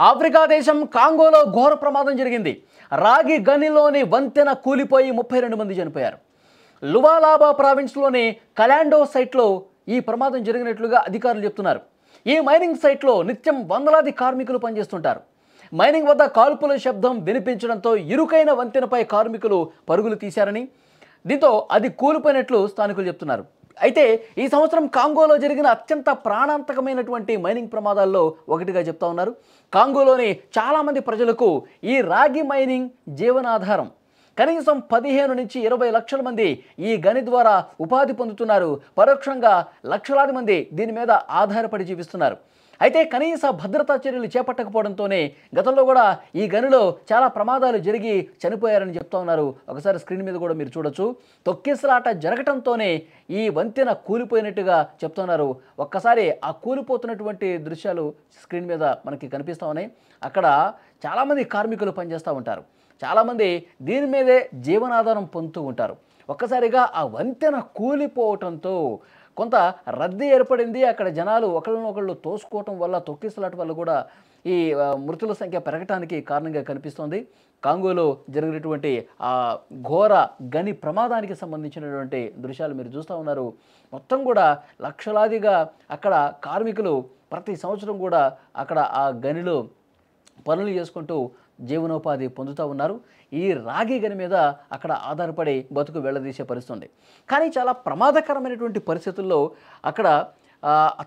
Africa దేశం కాంగోలో ఘోర ప్రమాదం జరిగింది. రాగి గనిలోని వంతెన కూలిపోయి 32 మంది చనిపోయారు. లువాలాబా ప్రావిన్స్లోని కలాండో సైట్లో ఈ ప్రమాదం జరిగినట్లుగా అధికారులు చెప్తున్నారు. ఈ మైనింగ్ సైట్లో నిత్యం వందలాది కార్మికులు పనిచేస్తుంటారు. మైనింగ్ వద్ద కాల్పుల శబ్దం వినిపించడంతో ఇరుకైన వంతెనపై కార్మికులు పరుగులు తీశారని, దీంతో అది కూలిపోయినట్లు స్థానికులు చెప్తున్నారు. అయితే ఈ సంవత్సరం కాంగోలో జరిగిన అత్యంత ప్రాణాంతకమైనటువంటి మైనింగ్ ప్రమాదాల్లో ఒకటిగా చెప్తా ఉన్నారు. కాంగోలోని చాలామంది ప్రజలకు ఈ రాగి మైనింగ్ జీవనాధారం. కనీసం 15 నుంచి 20 లక్షల మంది ఈ గని ద్వారా ఉపాధి పొందుతున్నారు. పరోక్షంగా లక్షలాది మంది దీని మీద ఆధారపడి జీవిస్తున్నారు. అయితే కనీస భద్రతా చర్యలు చేపట్టకపోవడంతోనే గతంలో కూడా ఈ గనిలో చాలా ప్రమాదాలు జరిగి చనిపోయారని చెప్తా ఉన్నారు. ఒకసారి స్క్రీన్ మీద కూడా మీరు చూడొచ్చు. తొక్కిసలాట జరగటంతోనే ఈ వంతెన కూలిపోయినట్టుగా చెప్తున్నారు. ఒక్కసారి ఆ కూలిపోతున్నటువంటి దృశ్యాలు స్క్రీన్ మీద మనకి కనిపిస్తూ ఉన్నాయి. అక్కడ చాలామంది కార్మికులు పనిచేస్తూ ఉంటారు. చాలామంది దీని మీదే జీవనాధారం పొందుతూ ఉంటారు. ఒక్కసారిగా ఆ వంతెన కూలిపోవటంతో కొంత రద్దీ ఏర్పడింది. అక్కడ జనాలు ఒకళ్ళనొకళ్ళు తోసుకోవటం వల్ల, తొక్కిసలాట వల్ల కూడా ఈ మృతుల సంఖ్య పెరగటానికి కారణంగా కనిపిస్తోంది. కాంగోలో జరిగినటువంటి ఆ ఘోర గని ప్రమాదానికి సంబంధించినటువంటి దృశ్యాలు మీరు చూస్తూ ఉన్నారు. మొత్తం కూడా లక్షలాదిగా అక్కడ కార్మికులు ప్రతి సంవత్సరం కూడా అక్కడ ఆ గనిలో పనులు చేసుకుంటూ జీవనోపాధి పొందుతూ ఉన్నారు. ఈ రాగి గని మీద అక్కడ ఆధారపడి బతుకు వెళ్ళదీసే పరిస్థితుంది. కానీ చాలా ప్రమాదకరమైనటువంటి పరిస్థితుల్లో అక్కడ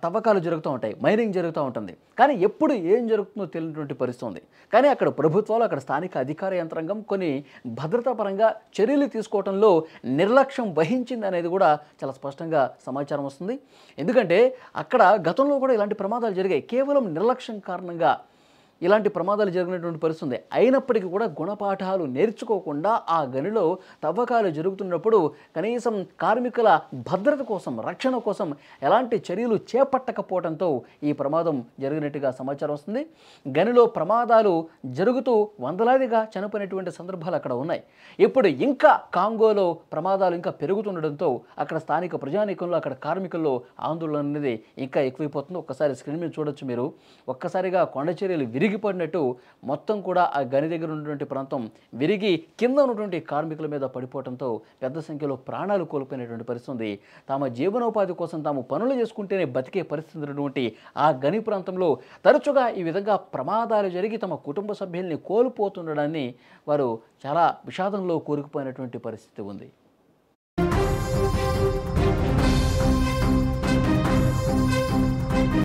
తవ్వకాలు జరుగుతూ ఉంటాయి, మైనింగ్ జరుగుతూ ఉంటుంది. కానీ ఎప్పుడు ఏం జరుగుతుందో తెలియనటువంటి పరిస్థితి ఉంది. కానీ అక్కడ ప్రభుత్వాలు, అక్కడ స్థానిక అధికార యంత్రాంగం కొన్ని భద్రతా పరంగా చర్యలు తీసుకోవడంలో నిర్లక్ష్యం వహించింది అనేది కూడా చాలా స్పష్టంగా సమాచారం వస్తుంది. ఎందుకంటే అక్కడ గతంలో కూడా ఇలాంటి ప్రమాదాలు జరిగాయి. కేవలం నిర్లక్ష్యం కారణంగా ఇలాంటి ప్రమాదాలు జరిగినటువంటి పరిస్థితుంది. అయినప్పటికీ కూడా గుణపాఠాలు నేర్చుకోకుండా ఆ గనిలో తవ్వకాలు జరుగుతున్నప్పుడు కనీసం కార్మికుల భద్రత కోసం, రక్షణ కోసం ఎలాంటి చర్యలు చేపట్టకపోవడంతో ఈ ప్రమాదం జరిగినట్టుగా సమాచారం వస్తుంది. గనిలో ప్రమాదాలు జరుగుతూ వందలాదిగా చనిపోయినటువంటి సందర్భాలు అక్కడ ఉన్నాయి. ఇప్పుడు ఇంకా కాంగోలో ప్రమాదాలు ఇంకా పెరుగుతుండడంతో అక్కడ స్థానిక ప్రజానీకంలో, అక్కడ కార్మికుల్లో ఆందోళన అనేది ఇంకా ఎక్కువైపోతుంది. ఒక్కసారి స్క్రీన్ మీద చూడొచ్చు మీరు. ఒక్కసారిగా కొండ చర్యలు విరిగిపడినట్టు మొత్తం కూడా ఆ గని దగ్గర ఉన్నటువంటి ప్రాంతం విరిగి కింద ఉన్నటువంటి కార్మికుల మీద పడిపోవడంతో పెద్ద సంఖ్యలో ప్రాణాలు కోల్పోయినటువంటి పరిస్థితి. తమ జీవనోపాధి కోసం తాము పనులు చేసుకుంటేనే బతికే పరిస్థితి ఉన్నటువంటి ఆ గని ప్రాంతంలో తరచుగా ఈ విధంగా ప్రమాదాలు జరిగి తమ కుటుంబ సభ్యుల్ని కోల్పోతుండడాన్ని వారు చాలా విషాదంలో కూరుకుపోయినటువంటి పరిస్థితి ఉంది.